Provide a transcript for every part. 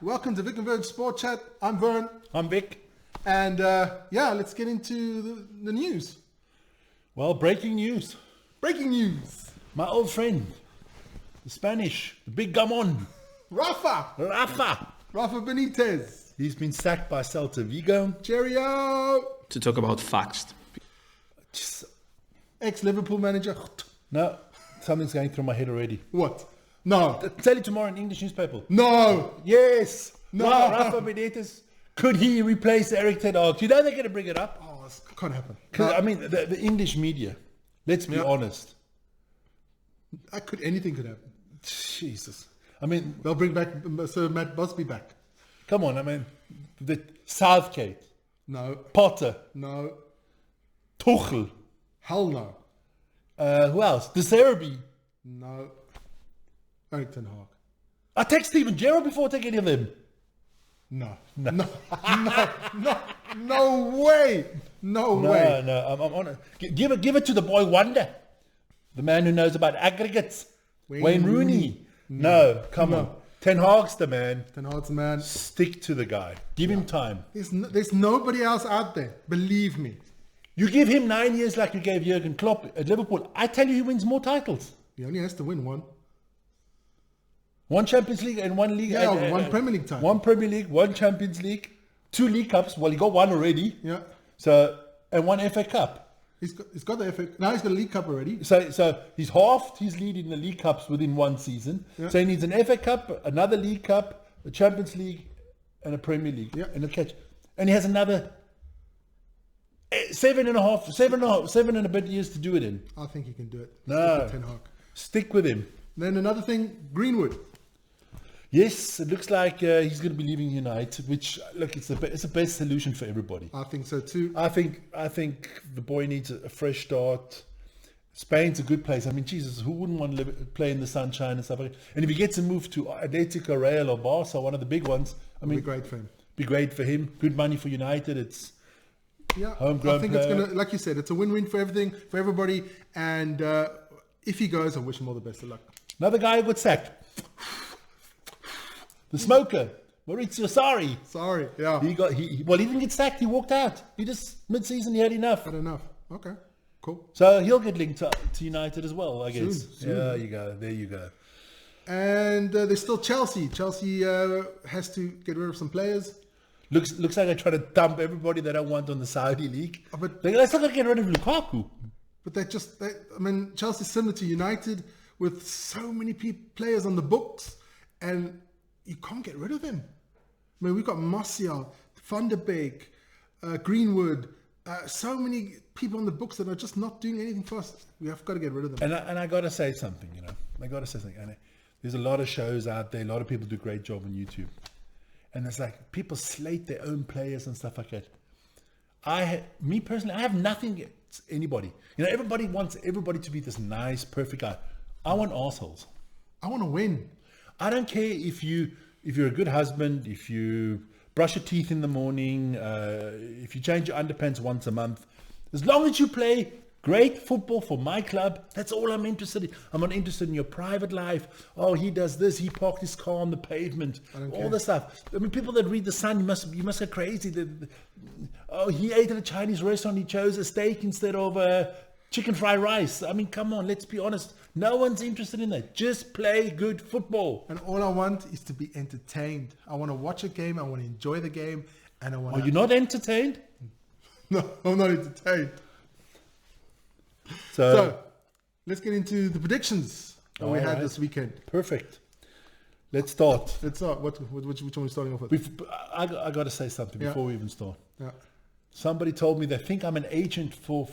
welcome to Vic and Vern Sport Chat. I'm Vern. I'm Vic. And let's get into the news. Well, breaking news. Breaking news. My old friend, the Spanish, the big Gamon, Rafa Benitez. He's been sacked by Celta Vigo. Cheerio. To talk about facts. Ex-Liverpool manager. No, something's going through my head already. What? No. Tell it tomorrow in English newspaper. No. Yes. No. Rafa Benitez. Could he replace Eric Ten Hag? You know they're going to bring it up. Oh, this can't happen. Because No. I mean, the English media. Let's be honest. Anything could happen. Jesus. I mean, They'll bring back Sir Matt Busby back. come on. I mean, the Southgate, No. Potter, No. Tuchel. Hell no. Who else? De Zerbi. No. Eric Ten Hag. I text Steven Gerrard before I take any of them. No. No. No. No way. No way. No, I'm on it. Give it to the boy wonder, the man who knows about aggregates, Wayne Rooney. No, come on, Ten Hag's the man. Ten Hag's the man. Stick to the guy. Give him time. There's nobody else out there. Believe me. You give him 9 years like you gave Jurgen Klopp at Liverpool. I tell you, he wins more titles. He only has to win one. One Champions League and one league. Yeah, one Premier League title. One Premier League, one Champions League, 2 League Cups. Well, he got one already. Yeah. So and one FA Cup. He's got the FA. Now he's got a League Cup already. So he's halved his lead in the League Cups within one season. Yeah. So he needs an FA Cup, another League Cup, a Champions League, and a Premier League. Yeah. And a catch. And he has another 7 and a bit years to do it in. I think he can do it. No. Stick with Ten Hag. Stick with him. Then another thing, Greenwood. Yes, it looks like he's going to be leaving United, which, look, it's the best solution for everybody. I think so too. I think the boy needs a fresh start. Spain's a good place. I mean, Jesus, who wouldn't want to play in the sunshine and stuff like that? And if he gets a move to Atletico, Real or Barca, one of the big ones, I mean, Be great for him. Be great for him. Good money for United. It's I homegrown think player. it's gonna, like you said, it's a win-win for everything, for everybody. And if he goes, I wish him all the best of luck. Another guy who got sacked. The smoker, Maurizio Sarri. Sorry, yeah. He didn't get sacked. He walked out. He just mid-season he had enough. Had enough. Okay, cool. So he'll get linked to United as well, I guess. Soon. Yeah, there you go. And there's still Chelsea. Chelsea has to get rid of some players. Looks like they're trying to dump everybody they don't want on the Saudi league. But They're still going to get rid of Lukaku. But Chelsea's similar to United with so many players on the books, and you can't get rid of them. I mean, we've got Martial, Van der Beek, Greenwood, so many people on the books that are just not doing anything for us. We have got to get rid of them. And I got to say something, And there's a lot of shows out there. A lot of people do a great job on YouTube. And it's like people slate their own players and stuff like that. Me personally, I have nothing against anybody. Everybody wants everybody to be this nice, perfect guy. I want assholes. I want to win. I don't care if you're a good husband, if you brush your teeth in the morning, if you change your underpants once a month. As long as you play great football for my club, that's all I'm interested in. I'm not interested in your private life. Oh, he does this. He parked his car on the pavement. All this stuff. I mean, people that read The Sun, you must go crazy. He ate at a Chinese restaurant. He chose a steak instead of chicken fried rice. I mean, come on, let's be honest. No one's interested in that. Just play good football. And all I want is to be entertained. I want to watch a game. I want to enjoy the game. And I want Are you not entertained? No, I'm not entertained. So let's get into the predictions that we had this weekend. Perfect. Let's start. Which one are we starting off with? I got to say something before we even start. Yeah. Somebody told me they think I'm an agent for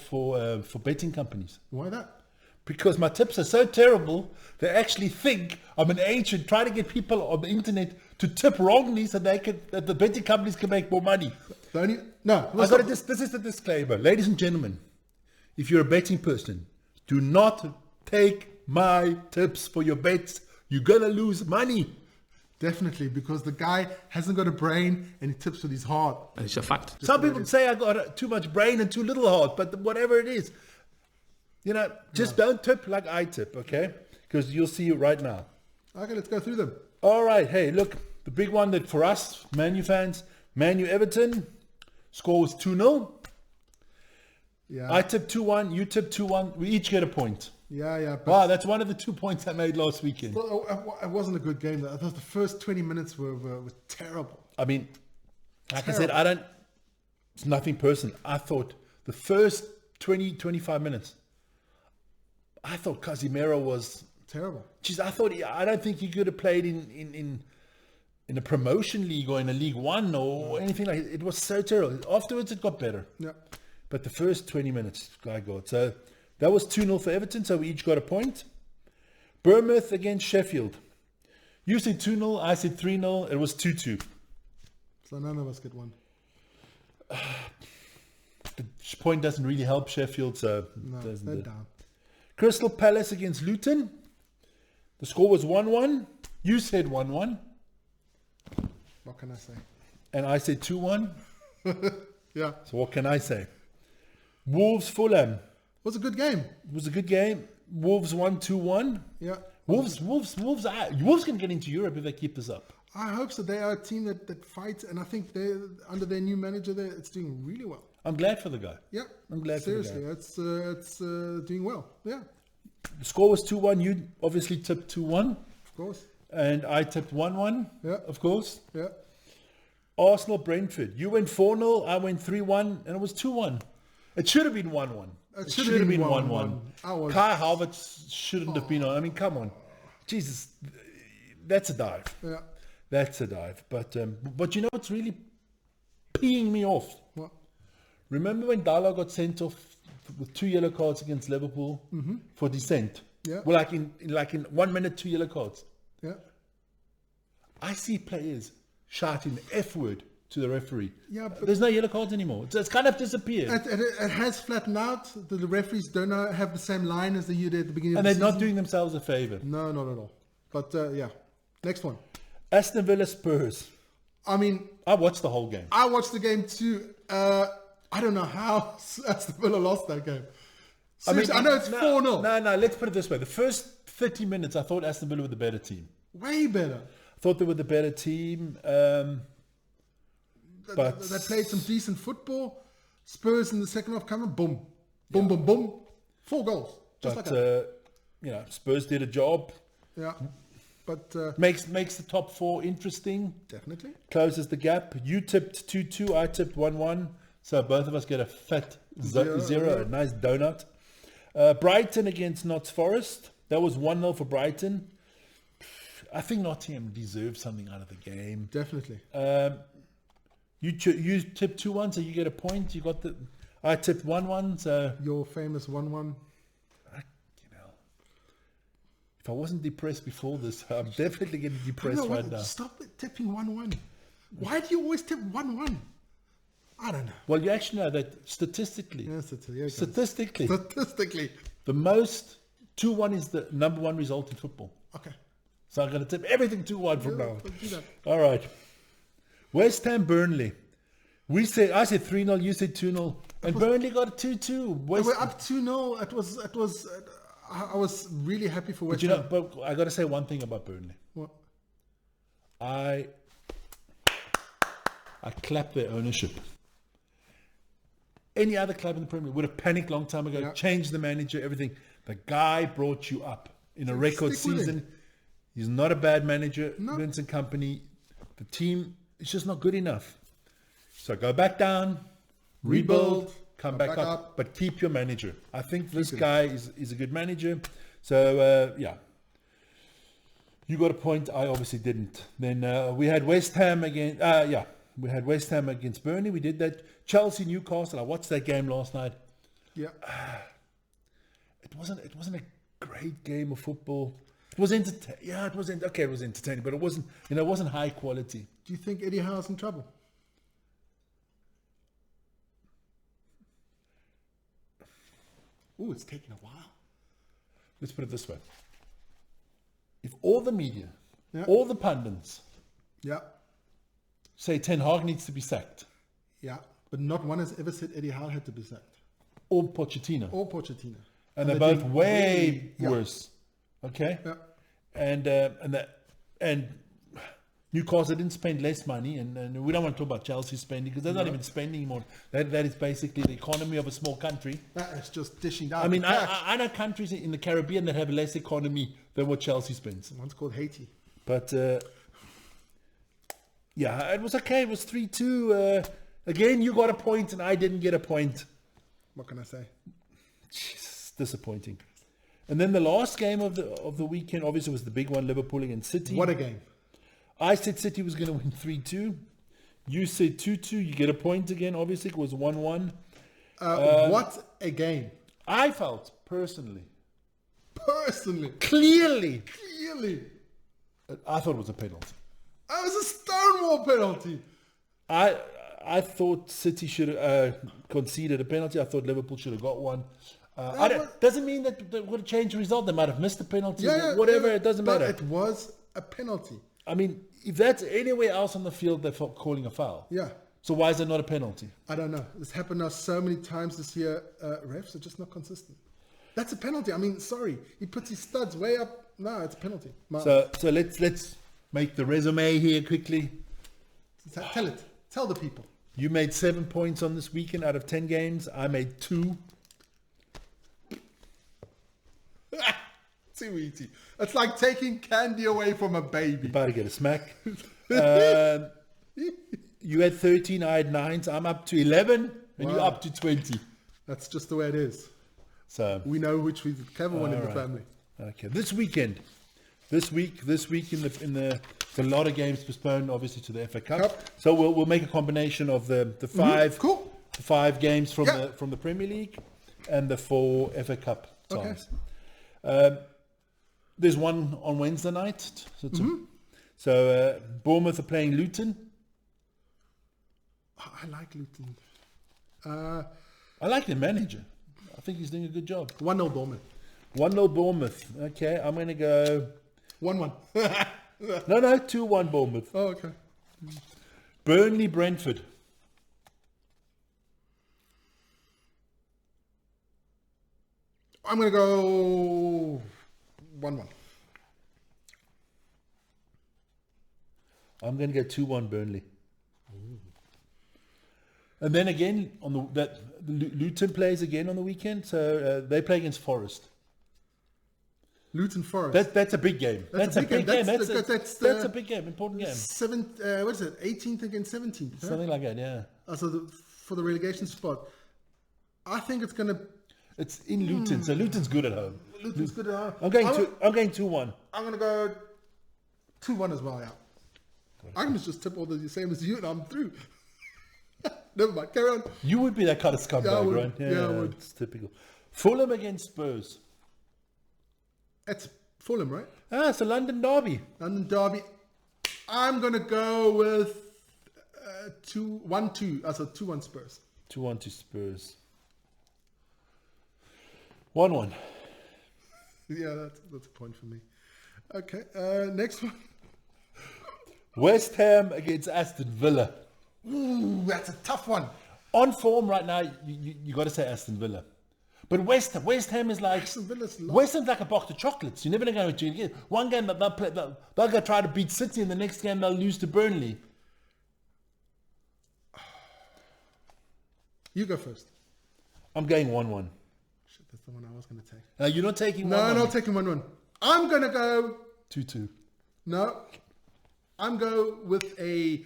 betting companies. Why that? Because my tips are so terrible, they actually think I'm an agent trying to get people on the internet to tip wrongly so that the betting companies can make more money. This is the disclaimer. Ladies and gentlemen, if you're a betting person, do not take my tips for your bets. You're going to lose money. Definitely, because the guy hasn't got a brain and he tips with his heart. It's a fact. Some people say I got too much brain and too little heart, but whatever it is, just don't tip like I tip, okay? Because you'll see it right now. Okay, let's go through them. All right. Hey, look, the big one that for us, Man U fans, Man U Everton, score was 2-0. Yeah. I tipped 2-1, you tipped 2-1. We each get a point. Yeah. But Wow, that's one of the 2 points I made last weekend. well, it wasn't a good game. Though. I thought the first 20 minutes were terrible. I mean, like I said, it's nothing personal. I thought the first 20, 25 minutes, I thought Casemiro was Terrible. Geez, I don't think he could have played in a promotion league or in a League One or anything like it. It was so terrible. Afterwards, it got better. Yeah. But the first 20 minutes, my God. So that was 2-0 for Everton, so we each got a point. Bournemouth against Sheffield. You said 2-0, I said 3-0. It was 2-2. So none of us get one. The point doesn't really help Sheffield, so No, doesn't they're it? down. Crystal Palace against Luton. The score was 1-1. You said 1-1. What can I say? And I said 2-1. Yeah. So what can I say? Wolves Fulham. It was a good game. It was a good game. Wolves won 2-1. Yeah. Wolves can get into Europe if they keep this up. I hope so. They are a team that fights, and I think they under their new manager there, it's doing really well. I'm glad for the guy. Yeah. I'm glad Seriously, for the guy. it's doing well. Yeah. The score was 2-1. You obviously tipped 2-1. Of course. And I tipped 1-1. Yeah. Of course. Yeah. Arsenal Brentford. You went 4-0. I went 3-1. And it was 2-1. It should have been 1-1. It should have been 1-1. Kai Havertz shouldn't have been on. I mean, come on. Jesus. That's a dive. Yeah. That's a dive. But you know what's really peeing me off? What? Remember when Dalo got sent off with 2 yellow cards against Liverpool for dissent? Yeah. Well, like in 1 minute, 2 yellow cards. Yeah. I see players shouting the F word to the referee. Yeah, but There's no yellow cards anymore. It's kind of disappeared. it has flattened out. The referees don't have the same line as they did at the beginning And of they're the season. not doing themselves a favour. No, not at all. But yeah. Next one. Aston Villa Spurs. I mean, I watched the whole game. I watched the game too. I don't know how Aston Villa lost that game. Seriously, I know it's 4-0. No, let's put it this way. The first 30 minutes, I thought Aston Villa were the better team. Way better. I thought they were the better team. But They played some decent football. Spurs in the second half coming, boom. Boom, boom, boom. 4 goals. Just like that. Spurs did a job. Yeah. But Makes the top 4 interesting. definitely. Closes the gap. You tipped 2-2. I tipped 1-1. So both of us get a fat zero. A nice donut. Brighton against Notts Forest. That was 1-0 for Brighton. I think Nottingham deserved something out of the game. Definitely. You tipped 2-1, so you get a point. I tipped 1-1, so Your famous 1-1. if I wasn't depressed before this, I'm definitely getting depressed right now. Stop tipping 1-1. Why do you always tip 1-1? I don't know. Well, you actually know that statistically, Statistically. the most 2-1 is the number 1 result in football. Okay. So I'm going to tip everything 2-1 from now. Let's do that. All right. West Ham Burnley. I said 3-0, you said 2-0. And Burnley got a 2-2. We're up 2-0. It was. I was really happy for West Ham. But I got to say one thing about Burnley. What? I clap their ownership. Any other club in the Premier League would have panicked long time ago, changed the manager, everything. The guy brought you up in a record stick with season. him. He's not a bad manager. No. Vincent Company. The team is just not good enough. So go back down, rebuild, come back up, but keep your manager. I think this guy is a good manager. So, you got a point. I obviously didn't. Then we had West Ham again. We had West Ham against Burnley. We did that. Chelsea, Newcastle. I watched that game last night. Yeah. It wasn't a great game of football. It was entertaining. Yeah, it was entertaining, but it wasn't high quality. Do you think Eddie Howe's in trouble? Oh, it's taking a while. Let's put it this way. If all the media, Yeah. all the pundits Yeah. say Ten Hag needs to be sacked, Yeah. But not one has ever said Eddie Howe had to be sacked. or Pochettino, Or Pochettino. and they're both way worse. Okay? Yeah. And Newcastle didn't spend less money, and we don't want to talk about Chelsea spending because they're not even spending anymore. That is basically the economy of a small country. That is just dishing out. I mean, the cash. I know countries in the Caribbean that have less economy than what Chelsea spends. One's called Haiti. But yeah, it was okay. It was 3-2. Again, you got a point and I didn't get a point. What can I say? Jeez, disappointing. And then the last game of the weekend, obviously, was the big one, Liverpool against City. What a game. I said City was going to win 3-2. You said 2-2. You get a point again, obviously. It was 1-1. What a game. I felt, personally, Clearly. I thought it was a penalty. That was a stonewall penalty. I thought City should have conceded a penalty. I thought Liverpool should have got one. Doesn't mean that they would have changed the result. They might have missed the penalty. Whatever, it doesn't matter. But it was a penalty. I mean, if that's anywhere else on the field, they're calling a foul. Yeah. So why is it not a penalty? I don't know. This happened now so many times this year. Refs are just not consistent. That's a penalty. I mean, sorry. He puts his studs way up. No, it's a penalty. So let's make the resume here quickly. Tell it. Tell the people. You made 7 points on this weekend out of 10 games. I made 2. Too easy. It's like taking candy away from a baby. About to get a smack. You had 13, I had 9. So I'm up to 11, and you're up to 20. That's just the way it is. So we know which is the clever one in the family. Okay, this week in the a lot of games postponed, obviously, to the FA Cup. So we'll make a combination of the 5 the 5 games from the Premier League and the 4 FA Cup ties. Okay. There's one on Wednesday night. So Bournemouth are playing Luton. I like Luton. I like their manager. I think he's doing a good job. 1-0 Bournemouth. 1-0 Bournemouth. Okay, I'm going to go... 1-1. No, 2-1 Bournemouth. Oh, okay. Burnley, Brentford. I'm going to go 1-1. I'm going to go 2-1 Burnley. And then again, Luton plays again on the weekend, so they play against Forest. Luton Forest. That's a big game. That's a big game. That's a big game, important game. 18th against 17th? Huh? Something like that, yeah. So for the relegation spot. I think it's going to... It's in Luton, so Luton's good at home. Luton's good at home. I'm going 2-1. I'm going to go 2-1 as well, yeah. I'm going to just tip all the same as you and I'm through. Never mind, carry on. You would be that kind of scumbag, right? Yeah, I would. It's typical. Fulham against Spurs. It's Fulham, right? It's a London derby. London derby. I'm going to go with 1-2. So 2-1 Spurs. 2-1 to Spurs. 1-1. Yeah, that's a point for me. Okay, next one. West Ham against Aston Villa. Ooh, that's a tough one. On form right now, you got to say Aston Villa. But West Ham is like... West Ham's like a box of chocolates. You're never going to go into it. One game they'll go try to beat City, and the next game they'll lose to Burnley. You go first. I'm going 1-1. Shit, that's the one I was going to take. You're not taking 1-1? No, I'm not taking 1-1. I'm going to go... 2-2. No. I'm going with a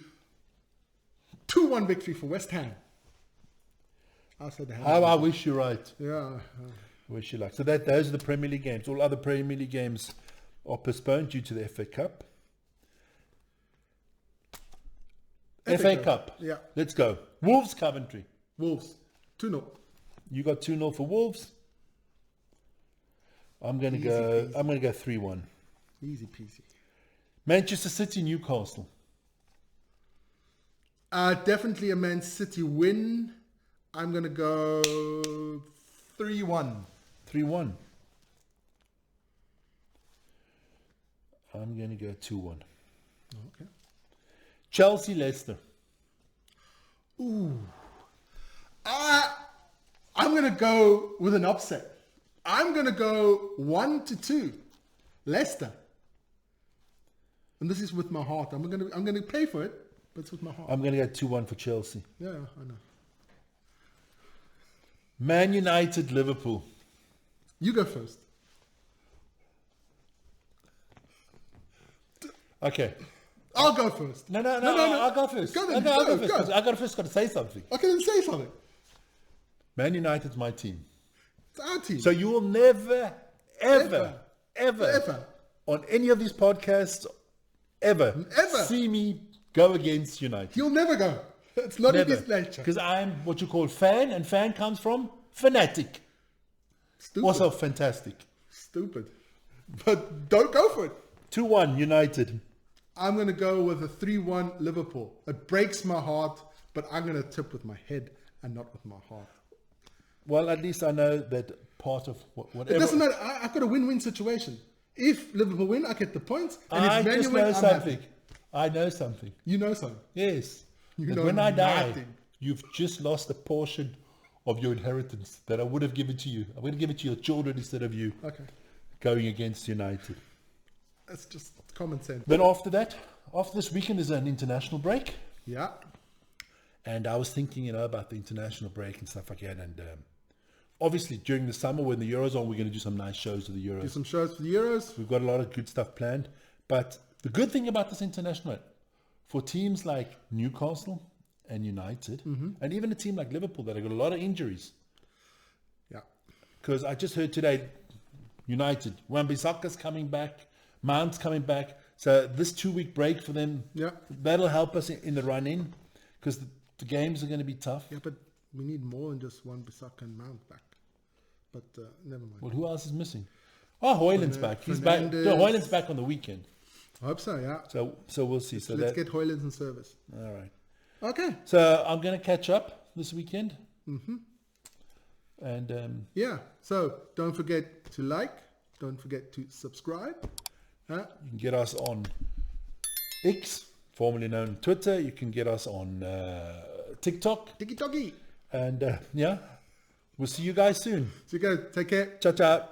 2-1 victory for West Ham. I wish you're right. Yeah. Wish you luck. So those are the Premier League games. All other Premier League games are postponed due to the FA Cup. FA Cup. Yeah. Let's go. Wolves, Coventry. Wolves. 2-0. You got 2-0 for Wolves. I'm going to go 3-1. Easy peasy. Manchester City, Newcastle. Definitely a Man City win. I'm going to go 3-1. 3-1. I'm going to go 2-1. Okay. Chelsea, Leicester. Ooh. I'm going to go with an upset. I'm going to go 1-2. Leicester. And this is with my heart. I'm gonna pay for it, but it's with my heart. I'm going to go 2-1 for Chelsea. Yeah, I know. Man United, Liverpool. You go first. Okay. I'll go first. No. I'll go first. Go then, I'll go, go first. 'Cause go. I got to say something. Okay, then say something. Man United's my team. It's our team. So you will never, ever Ever. on any of these podcasts, ever see me go against United. He'll never go. It's not in his nature. Because I'm what you call fan, and fan comes from fanatic. Stupid. Also fantastic. Stupid. But don't go for it. 2-1 United. I'm going to go with a 3-1 Liverpool. It breaks my heart, but I'm going to tip with my head and not with my heart. Well, at least I know that part of whatever. It doesn't matter. I've got a win-win situation. If Liverpool win, I get the points. And if I Man just U win, know I'm something. happy. I know something. You know something. Yes. You That know when I die, nothing. you've just lost a portion of your inheritance that I would have given to you. I'm going to give it to your children instead of you Okay. going against United. That's just common sense. Then after that, after this weekend is an international break. Yeah. And I was thinking, about the international break and stuff like that. And obviously during the summer when the Euros on, we're going to do some nice shows of the Euros. Do some shows for the Euros. We've got a lot of good stuff planned. But the good thing about this international, for teams like Newcastle and United, and even a team like Liverpool that have got a lot of injuries, Yeah. because I just heard today, United, Wan-Bissaka's coming back, Mount's coming back. So this 2-week break for them, Yeah. that'll help us in the run-in, because the games are going to be tough. Yeah, but we need more than just one Bissaka and Mount back. But never mind. Well, who else is missing? Oh, Hoyland's back. He's back. Fernandes. No, Hoyland's back on the weekend. I hope so, yeah. So we'll see. So Let's get Hoylands in service. all right. Okay. So I'm going to catch up this weekend. And Yeah. So don't forget to like. Don't forget to subscribe. you can get us on X, formerly known Twitter. You can get us on TikTok. Tiki-toki. And we'll see you guys soon. So you guys take care. Ciao, ciao.